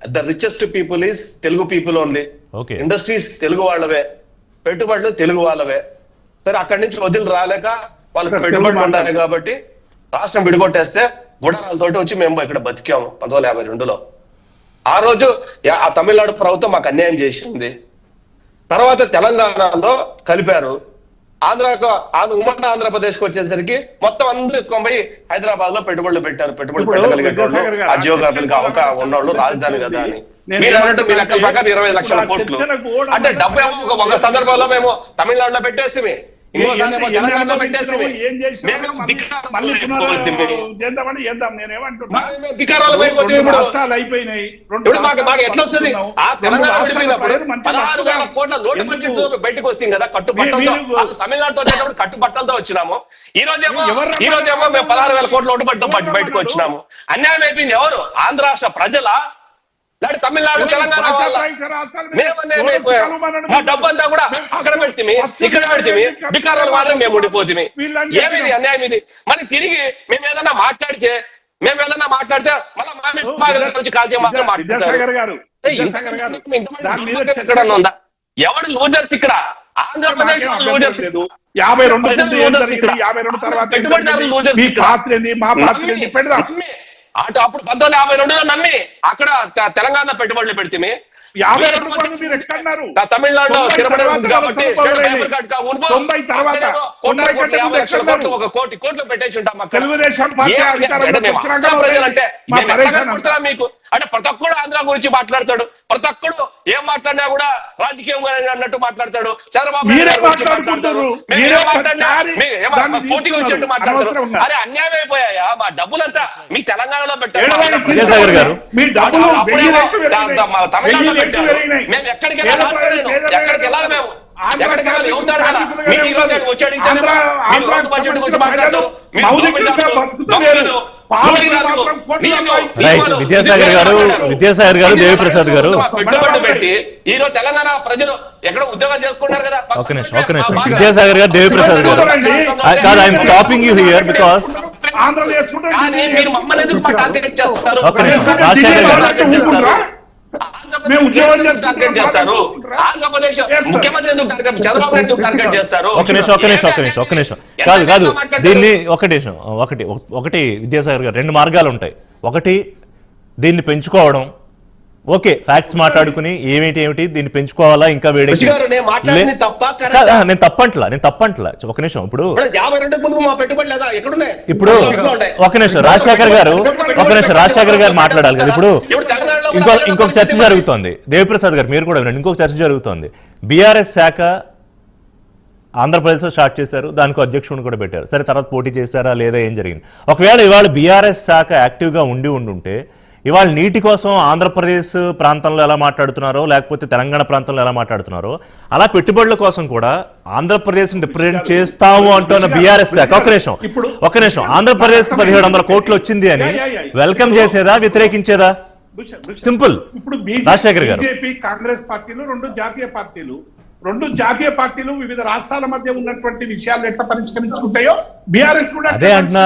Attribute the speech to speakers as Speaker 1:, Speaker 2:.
Speaker 1: The richest people is Telugu people only. Industries Telugu వాళ్ళవే, పెట్టుబడులు తెలుగు వాళ్ళవే. సరే అక్కడి నుంచి వదిలి రాలేక వాళ్ళకి పెట్టుబడులు ఉండాలి కాబట్టి రాష్ట్రం విడిగొట్టేస్తే గుడారాలతోటి వచ్చి మేము ఇక్కడ బతికాము 1952లో. ఆ రోజు ఆ తమిళనాడు ప్రభుత్వం మాకు అన్యాయం చేసింది. తర్వాత తెలంగాణలో కలిపారు. ఉమ్మడి ఆంధ్రప్రదేశ్కి వచ్చేసరికి మొత్తం అందరూ పోయి హైదరాబాద్ లో పెట్టుబడులు పెట్టారు. పెట్టుబడులు పెట్టగలిగేటోళ్ళు, ఆ జియోగ్రఫీకి అవకాశం ఉన్నోళ్ళు, రాజధాని కదా అని. మీరు అన్నట్టు మీ లెక్కల ప్రకారం 20 లక్షల కోట్లు అంటే డబ్బు ఏమో ఒక సందర్భంలో మేము తమిళనాడులో పెట్టేసి తెలంగాణలో పెట్టేసి ఎట్లా వస్తుంది? ఆ తెలంగాణ విడిపోయినప్పుడు 16,000 కోట్ల లోటు బడ్జెట్ బయటకు వస్తుంది కదా కట్టుబట్టలతో. తమిళనాడుతో వచ్చేటప్పుడు కట్టుబట్టలతో వచ్చినాము. ఈ రోజేమో మేము 16,000 కోట్ల లోటు బడ్జెట్ బయటకు వచ్చినాము. అన్యాయం అయిపోయింది ఎవరు? ఆంధ్ర రాష్ట్ర ప్రజల లేకపోతే తమిళనాడు తెలంగాణ మా డబ్బంతా కూడా అక్కడ పెడితే ఇక్కడ పెడితే బికారాలు మాత్రం మేము ఉండిపోతుంది. ఏమిది అన్యాయం ఇది? మళ్ళీ తిరిగి మేము ఏదన్నా మాట్లాడితే మళ్ళీ కాల్చే మాత్రం మాట్లాడతారు. ఉందా? ఎవడు లూజర్స్ ఇక్కడ? ఆంధ్రప్రదేశ్ లూజర్స్. 52 అప్పుడు 1952లో నమ్మి అక్కడ తెలంగాణ పెట్టుబడులు పెడితే తమిళనాడులో కాబట్టి ఒక కోట్లు పెట్టేసి ఉంటాం. మీకు అంటే ప్రతి ఒక్కడు ఆంధ్ర గురించి మాట్లాడతాడు. ప్రతి ఒక్కడు ఏం మాట్లాడినా కూడా రాజకీయం అన్నట్టు మాట్లాడతాడు. చంద్రబాబు పోటీ వచ్చేట్టు మాట్లాడతారు. అరే అన్యాయం అయిపోయాయా? మా డబ్బులంతా మీ తెలంగాణలో పెట్టారు. తమిళనాడులో పెట్టారు. మేము ఎక్కడికి వెళ్ళాలి? మేము ఎక్కడికి వెళ్ళాలి? ఎవరుతాడు కదా? మీకు ఈ రోజు వచ్చి అడిగితే బడ్జెట్ గురించి మాట్లాడతారు.
Speaker 2: విద్యాసాగర్ గారు దేవిప్రసాద్ గారు
Speaker 1: పెట్టుబడి పెట్టి ఈ రోజు తెలంగాణ ప్రజలు ఎక్కడ ఉద్యోగాలు చేసుకుంటారు కదా.
Speaker 2: ఒక నిమిషం విద్యాసాగర్ గారు దేవిప్రసాద్ గారు కాదు, I'm stopping you here because
Speaker 1: మీరు మమ్మల్ని ఎందుకు టార్గెట్ చేస్తారు? ఆంధ్రప్రదేశ్ ముఖ్యమంత్రి ఎందుకు టార్గెట్, చంద్రబాబు ఎందుకు టార్గెట్ చేస్తారు?
Speaker 2: ఒక నిమిషం కాదు దీన్ని ఒకటి విద్యాసాగర్ గారు 2 మార్గాలు ఉంటాయి. ఒకటి దీన్ని పెంచుకోవడం, ఓకే ఫ్యాక్ట్స్ మాట్లాడుకుని ఏమిటి దీన్ని పెంచుకోవాలా ఇంకా వేడి. నేను తప్పంట్లా ఒక నిమిషం. ఇప్పుడు ఒక నిమిషం రాజశేఖర్ గారు మాట్లాడాలి కదా. ఇప్పుడు ఇంకొక చర్చ జరుగుతోంది. దేవిప్రసాద్ గారు మీరు కూడా వినండి. ఇంకొక చర్చ జరుగుతోంది. బీఆర్ఎస్ శాఖ ఆంధ్రప్రదేశ్లో స్టార్ట్ చేశారు, దానికి అధ్యక్షుడిని కూడా పెట్టారు. సరే తర్వాత పోటీ చేశారా లేదా ఏం జరిగింది? ఒకవేళ ఇవాళ బీఆర్ఎస్ శాఖ యాక్టివ్గా ఉండుంటే ఇవాళ నీటి కోసం ఆంధ్రప్రదేశ్ ప్రాంతంలో ఎలా మాట్లాడుతున్నారో లేకపోతే తెలంగాణ ప్రాంతంలో ఎలా మాట్లాడుతున్నారో అలా పెట్టుబడుల కోసం కూడా ఆంధ్రప్రదేశ్ రిప్రజెంట్ చేస్తాము అంటున్న బీఆర్ఎస్ శాఖ ఒక నిమిషం ఆంధ్రప్రదేశ్ 1700 కోట్లు వచ్చింది అని వెల్కమ్ చేసేదా వ్యతిరేకించేదా? సింపుల్.
Speaker 3: ఇప్పుడు
Speaker 2: రాజశేఖర్ గారు
Speaker 3: బీజేపీ కాంగ్రెస్ పార్టీలు రెండు జాతీయ పార్టీలు వివిధ రాష్ట్రాల మధ్య ఉన్నటువంటి విషయాలు ఎట్లా పరిష్కరించుకుంటాయో బీఆర్ఎస్ కూడా
Speaker 2: అదే అంటున్నా.